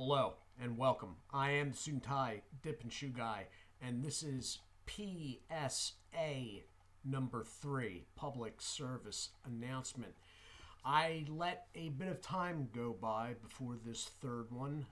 Hello and welcome. I am the Suit&Tie, Dip&ChewGuy, and this is P.S.A. number 3, Public Service Announcement. I let a bit of time go by before this third one.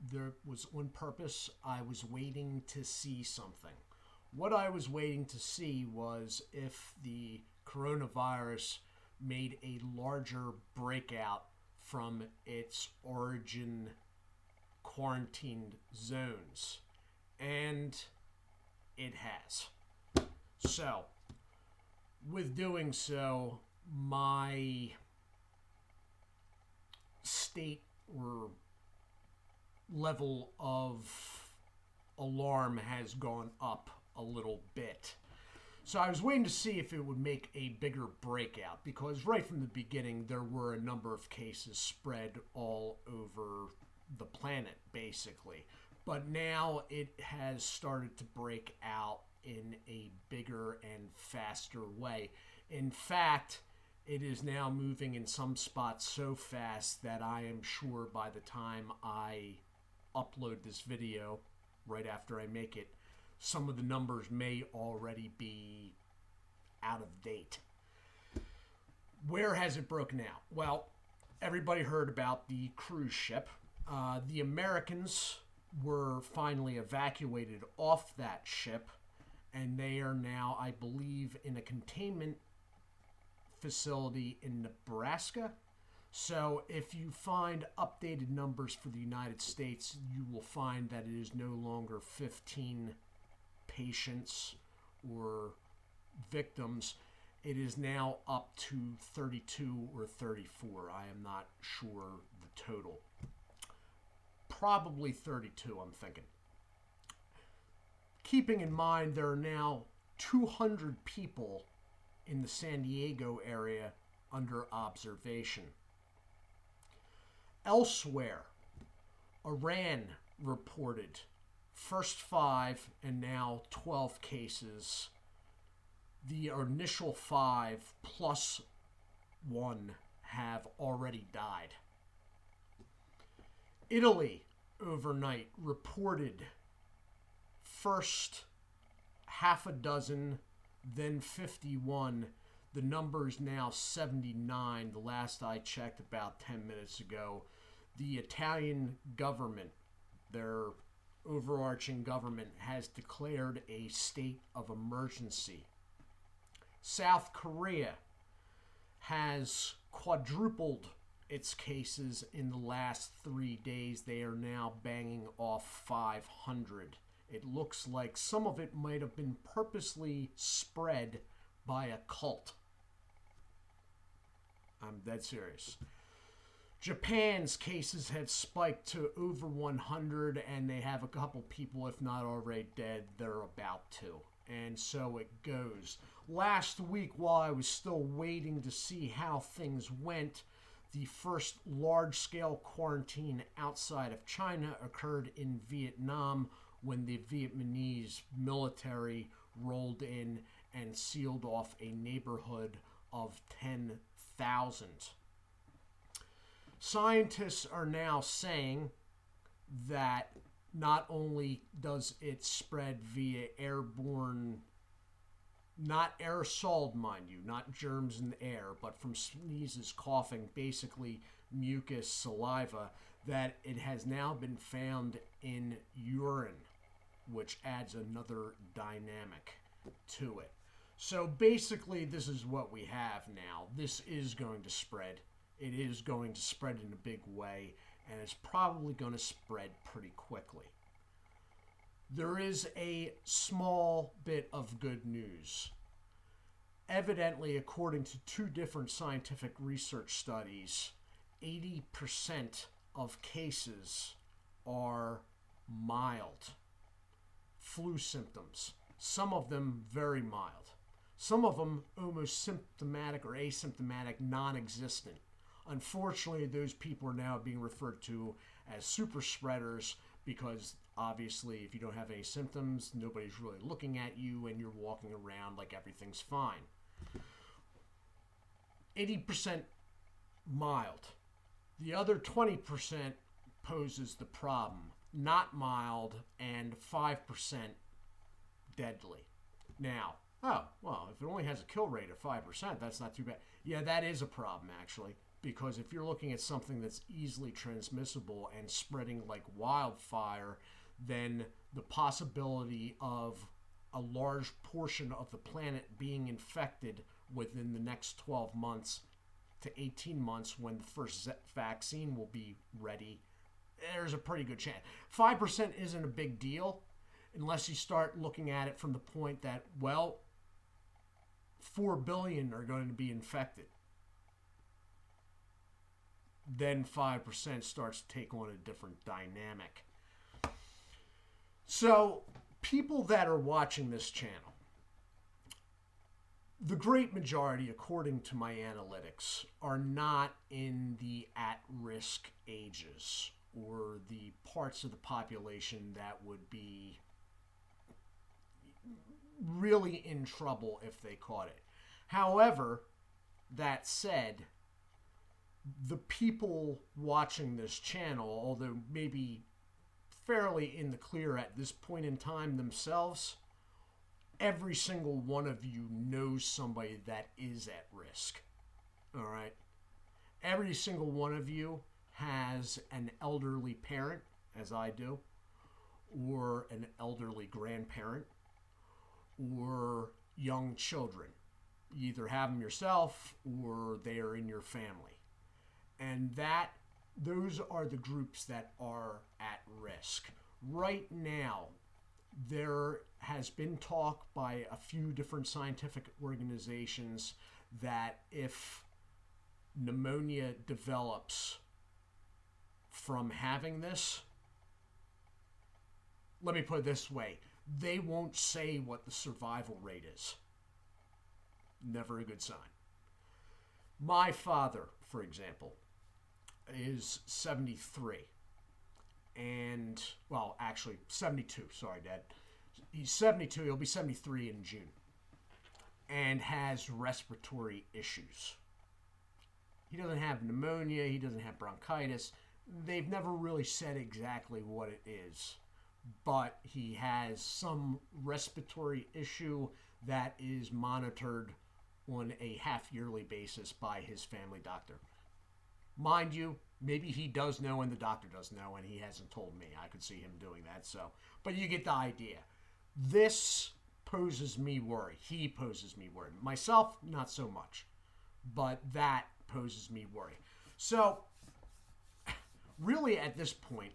There was on purpose. I was waiting to see something. What I was waiting to see was if the coronavirus made a larger breakout from its origin quarantined zones. And it has. So, with doing so, my state or level of alarm has gone up a little bit. So I was waiting to see if it would make a bigger breakout, because right from the beginning there were a number of cases spread all over the planet, basically. But now it has started to break out in a bigger and faster way. In fact, it is now moving in some spots so fast that I am sure by the time I upload this video, right after I make it, some of the numbers may already be out of date. Where has it broken out? Well, everybody heard about the cruise ship. The Americans were finally evacuated off that ship, and they are now, I believe, in a containment facility in Nebraska. So if you find updated numbers for the United States, you will find that it is no longer 15 patients or victims. It is now up to 32 or 34. I am not sure the total. Probably 32, I'm thinking. Keeping in mind there are now 200 people in the San Diego area under observation. Elsewhere, Iran reported first 5 and now 12 cases. The initial 5 plus 1 have already died. Italy overnight reported first half a dozen, then 51. The number is now 79. The last I checked about 10 minutes ago. The Italian government, their overarching government, has declared a state of emergency. South Korea has quadrupled its cases in the last 3 days. They are now banging off 500. It looks like some of it might have been purposely spread by a cult. I'm dead serious. Japan's cases have spiked to over 100, and they have a couple people, if not already dead, they're about to. And so it goes. Last week, while I was still waiting to see how things went, the first large-scale quarantine outside of China occurred in Vietnam when the Vietnamese military rolled in and sealed off a neighborhood of 10,000. Scientists are now saying that not only does it spread via airborne, not aerosol, mind you, not germs in the air, but from sneezes, coughing, basically mucus, saliva, that it has now been found in urine, which adds another dynamic to it. So basically, this is what we have now. This is going to spread. It is going to spread in a big way, and it's probably going to spread pretty quickly. There is a small bit of good news. Evidently, according to 2 different scientific research studies, 80% of cases are mild flu symptoms. Some of them very mild. Some of them almost symptomatic or asymptomatic, non-existent. Unfortunately, those people are now being referred to as super spreaders because obviously if you don't have any symptoms, nobody's really looking at you and you're walking around like everything's fine. 80% mild. The other 20% poses the problem. Not mild and 5% deadly. Now, oh, well, if it only has a kill rate of 5%, that's not too bad. Yeah, that is a problem, actually, because if you're looking at something that's easily transmissible and spreading like wildfire, then the possibility of a large portion of the planet being infected within the next 12 months to 18 months when the first vaccine will be ready, there's a pretty good chance. 5% isn't a big deal unless you start looking at it from the point that, well, 4 billion are going to be infected. Then 5% starts to take on a different dynamic. So, people that are watching this channel, the great majority, according to my analytics, are not in the at-risk ages or the parts of the population that would be really in trouble if they caught it. However, that said, the people watching this channel, although maybe fairly in the clear at this point in time themselves, every single one of you knows somebody that is at risk. All right? Every single one of you has an elderly parent, as I do, or an elderly grandparent, or young children. You either have them yourself or they are in your family. And those are the groups that are at risk. Right now, there has been talk by a few different scientific organizations that if pneumonia develops from having this, let me put it this way, they won't say what the survival rate is. Never a good sign. My father, for example, is 73. And, well, actually, 72. Sorry, Dad. He's 72. He'll be 73 in June. And has respiratory issues. He doesn't have pneumonia. He doesn't have bronchitis. They've never really said exactly what it is. But he has some respiratory issue that is monitored on a half-yearly basis by his family doctor. Mind you, maybe he does know and the doctor does know and he hasn't told me. I could see him doing that. So, but you get the idea. This poses me worry. He poses me worry. Myself, not so much. But that poses me worry. So, really at this point,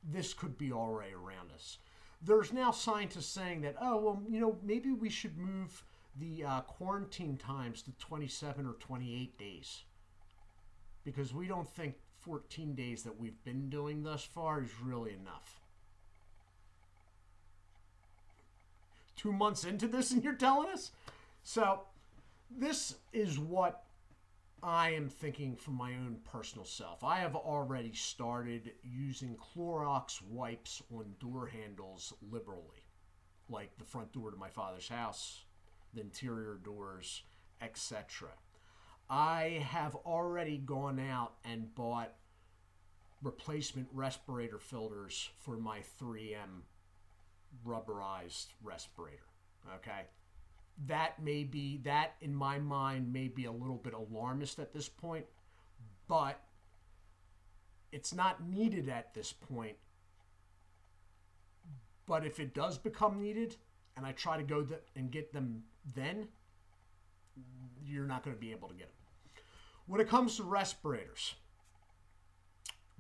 this could be all right around us. There's now scientists saying that, oh, well, maybe we should move the quarantine times to 27 or 28 days. Because we don't think 14 days that we've been doing thus far is really enough. 2 months into this and you're telling us? So, this is what I am thinking for my own personal self. I have already started using Clorox wipes on door handles liberally. Like the front door to my father's house, the interior doors, etc. I have already gone out and bought replacement respirator filters for my 3M rubberized respirator. Okay? That in my mind may be a little bit alarmist at this point, but it's not needed at this point. But if it does become needed, and I try to go and get them then, you're not going to be able to get them. When it comes to respirators,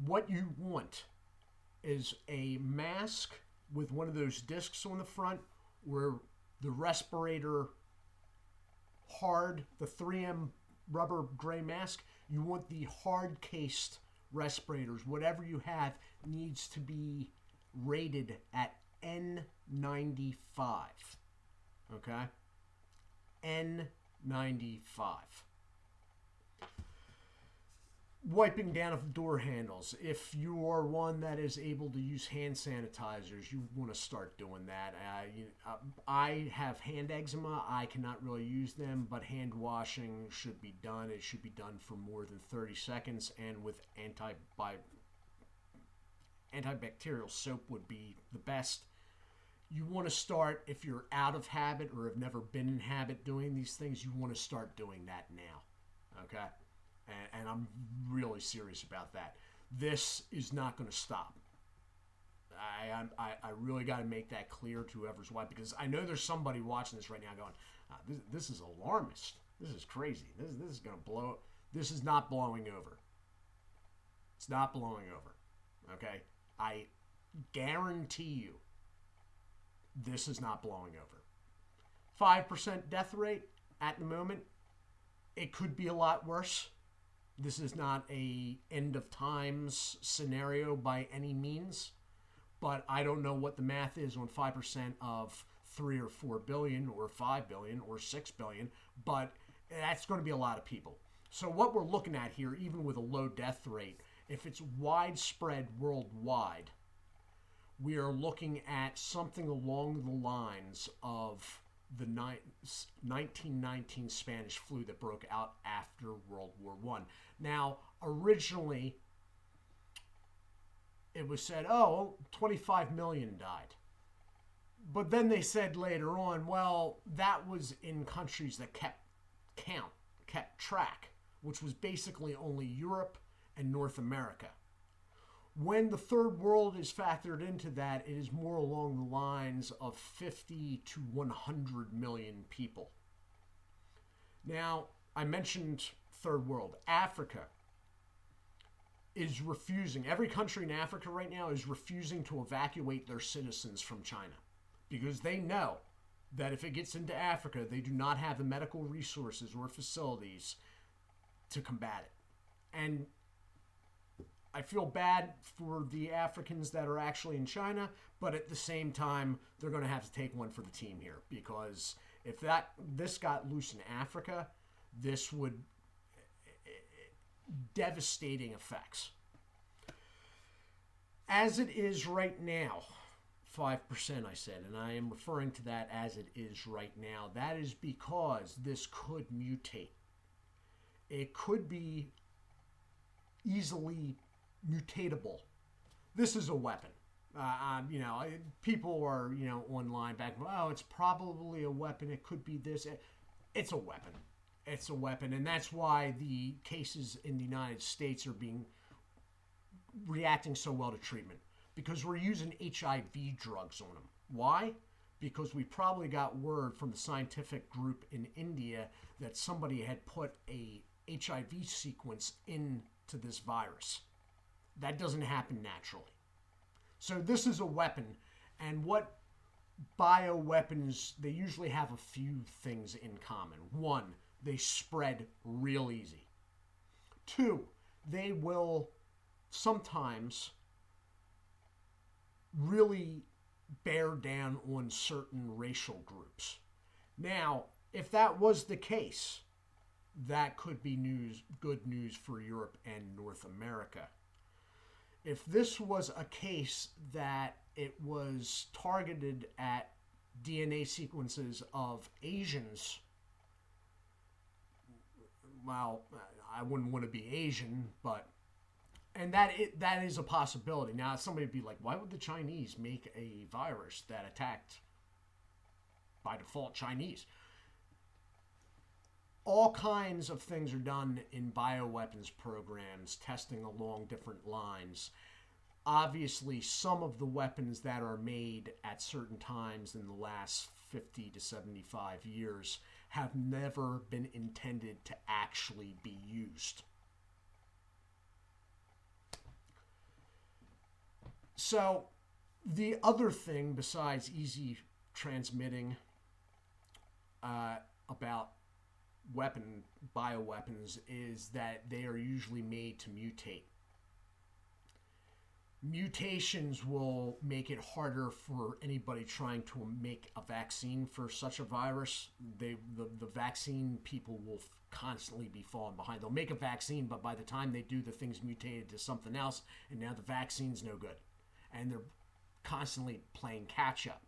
what you want is a mask with one of those discs on the front where the respirator the 3M rubber gray mask, you want the hard-cased respirators. Whatever you have needs to be rated at N95. Okay? N95. Wiping down of door handles. If you are one that is able to use hand sanitizers, you want to start doing that. I have hand eczema. I cannot really use them, but hand washing should be done. It should be done for more than 30 seconds and with antibacterial soap would be the best. You want to start, if you're out of habit or have never been in habit doing these things, you want to start doing that now. Okay? And I'm really serious about that. This is not going to stop. I really got to make that clear to whoever's watching, because I know there's somebody watching this right now going, this is alarmist. This is crazy. This is going to blow. This is not blowing over. It's not blowing over. Okay? I guarantee you this is not blowing over. 5% death rate at the moment. It could be a lot worse. This is not a end of times scenario by any means, but I don't know what the math is on 5% of 3 or 4 billion or 5 billion or 6 billion, but that's going to be a lot of people. So what we're looking at here, even with a low death rate, if it's widespread worldwide, we are looking at something along the lines of the 1919 Spanish flu that broke out after World War I. Now, originally, it was said, 25 million died. But then they said later on, well, that was in countries that kept track, which was basically only Europe and North America. When the third world is factored into that, it is more along the lines of 50 to 100 million people. Now, I mentioned third world. Africa is refusing. Every country in Africa right now is refusing to evacuate their citizens from China, because they know that if it gets into Africa, they do not have the medical resources or facilities to combat it. And I feel bad for the Africans that are actually in China, but at the same time, they're going to have to take one for the team here, because if this got loose in Africa, this would devastating effects. As it is right now, 5% I said, and I am referring to that as it is right now. That is because this could mutate. It could be easily mutatable. This is a weapon. People are, online back, it's probably a weapon. It could be this. It's a weapon. It's a weapon. And that's why the cases in the United States are reacting so well to treatment, because we're using HIV drugs on them. Why? Because we probably got word from the scientific group in India that somebody had put a HIV sequence into this virus. That doesn't happen naturally. So this is a weapon, and what bioweapons, they usually have a few things in common. One, they spread real easy. Two, they will sometimes really bear down on certain racial groups. Now, if that was the case, that could be good news for Europe and North America. If this was a case that it was targeted at DNA sequences of Asians, well, I wouldn't want to be Asian, and that is a possibility. Now, somebody would be like, why would the Chinese make a virus that attacked, by default, Chinese? All kinds of things are done in bioweapons programs, testing along different lines. Obviously, some of the weapons that are made at certain times in the last 50 to 75 years have never been intended to actually be used. So, the other thing besides easy transmitting about bioweapons is that they are usually made to mutate. Mutations will make it harder for anybody trying to make a vaccine for such a virus. The vaccine people will constantly be falling behind. They'll make a vaccine, but by the time they do, the thing's mutated to something else, and now the vaccine's no good. And they're constantly playing catch up.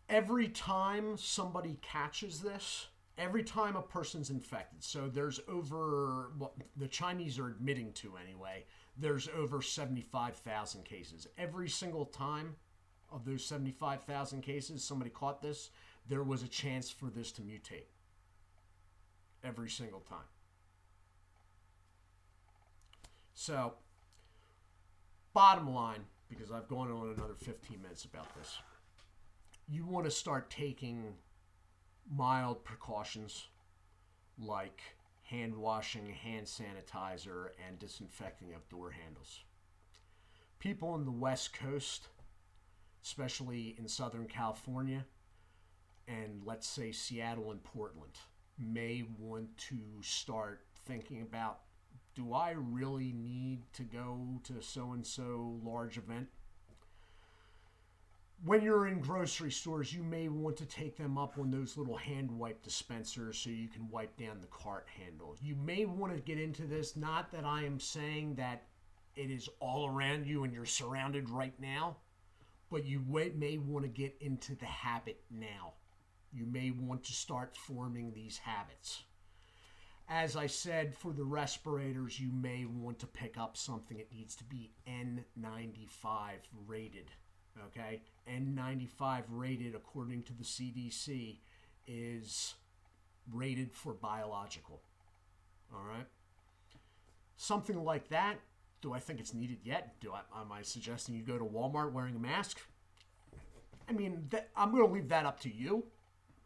Every time somebody catches this, every time a person's infected, so there's the Chinese are admitting to anyway, there's over 75,000 cases. Every single time of those 75,000 cases, somebody caught this, there was a chance for this to mutate. Every single time. So, bottom line, because I've gone on another 15 minutes about this, you want to start taking mild precautions like hand washing, hand sanitizer, and disinfecting of door handles. People in the West Coast, especially in Southern California, and let's say Seattle and Portland, may want to start thinking about, do I really need to go to so-and-so large event? When you're in grocery stores, you may want to take them up on those little hand wipe dispensers so you can wipe down the cart handle. You may want to get into this, not that I am saying that it is all around you and you're surrounded right now, but you may want to get into the habit now. You may want to start forming these habits. As I said, for the respirators, you may want to pick up something that needs to be N95 rated. Okay? N95 rated, according to the CDC, is rated for biological. All right? Something like that, do I think it's needed yet? Am I suggesting you go to Walmart wearing a mask? I mean, I'm going to leave that up to you.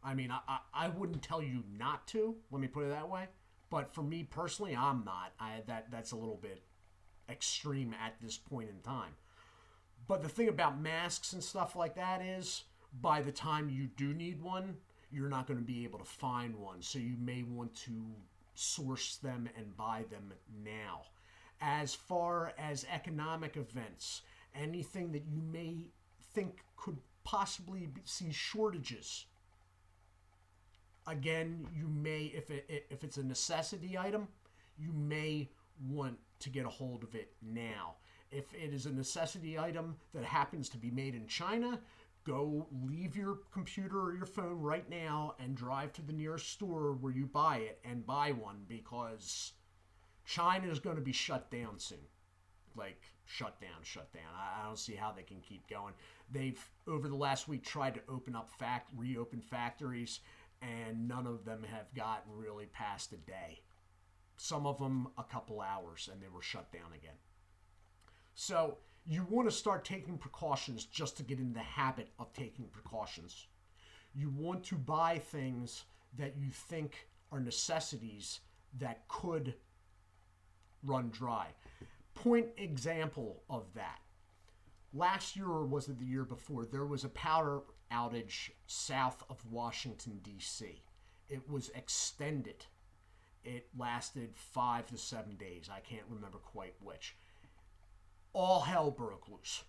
I mean, I wouldn't tell you not to. Let me put it that way. But for me personally, I'm not. That's a little bit extreme at this point in time. But the thing about masks and stuff like that is, by the time you do need one, you're not going to be able to find one. So you may want to source them and buy them now. As far as economic events, anything that you may think could possibly see shortages, again, you may, if it's a necessity item, you may want to get a hold of it now. If it is a necessity item that happens to be made in China, go leave your computer or your phone right now and drive to the nearest store where you buy it and buy one, because China is going to be shut down soon. Like, shut down. I don't see how they can keep going. They've, over the last week, tried to reopen factories, and none of them have gotten really past a day. Some of them a couple hours, and they were shut down again. So you want to start taking precautions just to get in the habit of taking precautions. You want to buy things that you think are necessities that could run dry. Point example of that. Last year, or was it the year before, there was a power outage south of Washington, D.C. It was extended. It lasted 5 to 7 days. I can't remember quite which. All hell broke loose.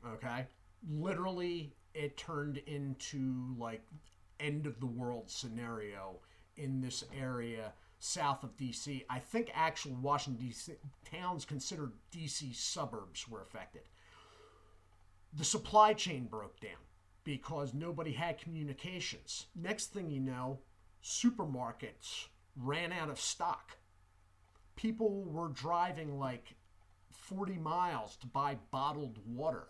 Okay? Literally, it turned into like end of the world scenario in this area south of D.C. I think actual Washington, D.C. towns considered D.C. suburbs were affected. The supply chain broke down because nobody had communications. Next thing you know, supermarkets ran out of stock. People were driving like 40 miles to buy bottled water.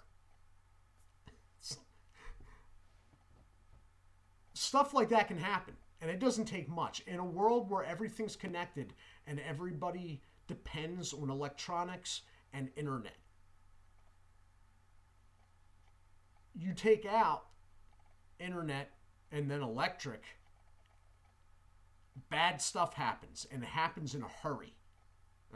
Stuff like that can happen, and it doesn't take much. In a world where everything's connected and everybody depends on electronics and internet, you take out internet and then electric, bad stuff happens, and it happens in a hurry.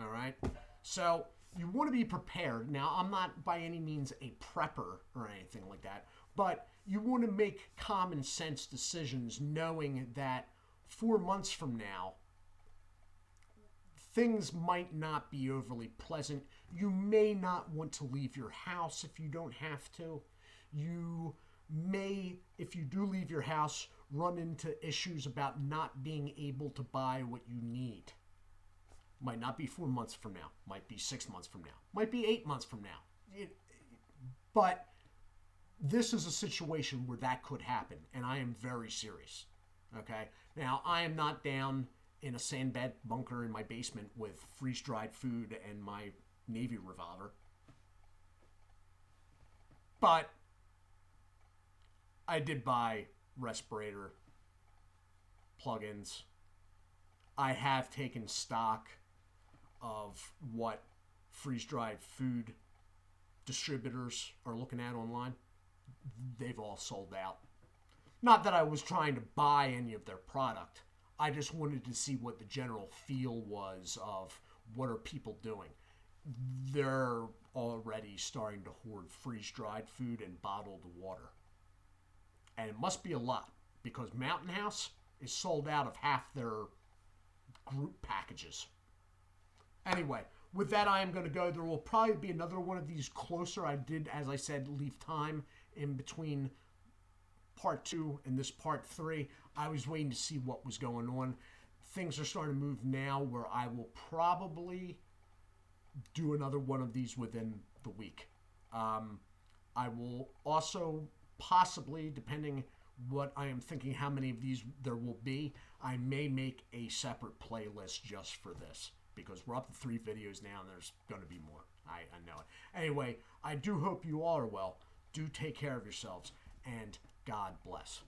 All right? So you want to be prepared. Now, I'm not by any means a prepper or anything like that, but you want to make common sense decisions knowing that 4 months from now, things might not be overly pleasant. You may not want to leave your house if you don't have to. You may, if you do leave your house, run into issues about not being able to buy what you need. Might not be 4 months from now. Might be 6 months from now. Might be 8 months from now. But this is a situation where that could happen, and I am very serious. Okay? Now, I am not down in a sandbag bunker in my basement with freeze-dried food and my Navy revolver. But I did buy respirator plugins. I have taken stock of what freeze-dried food distributors are looking at online. They've all sold out. Not that I was trying to buy any of their product. I just wanted to see what the general feel was of what are people doing. They're already starting to hoard freeze-dried food and bottled water. And it must be a lot, because Mountain House is sold out of half their group packages. Anyway, with that, I am going to go. There will probably be another one of these closer. I did, as I said, leave time in between part 2 and this part 3. I was waiting to see what was going on. Things are starting to move now where I will probably do another one of these within the week. I will also possibly, depending what I am thinking how many of these there will be, I may make a separate playlist just for this, because we're up to 3 videos now and there's going to be more. I know it. Anyway, I do hope you all are well. Do take care of yourselves, and God bless.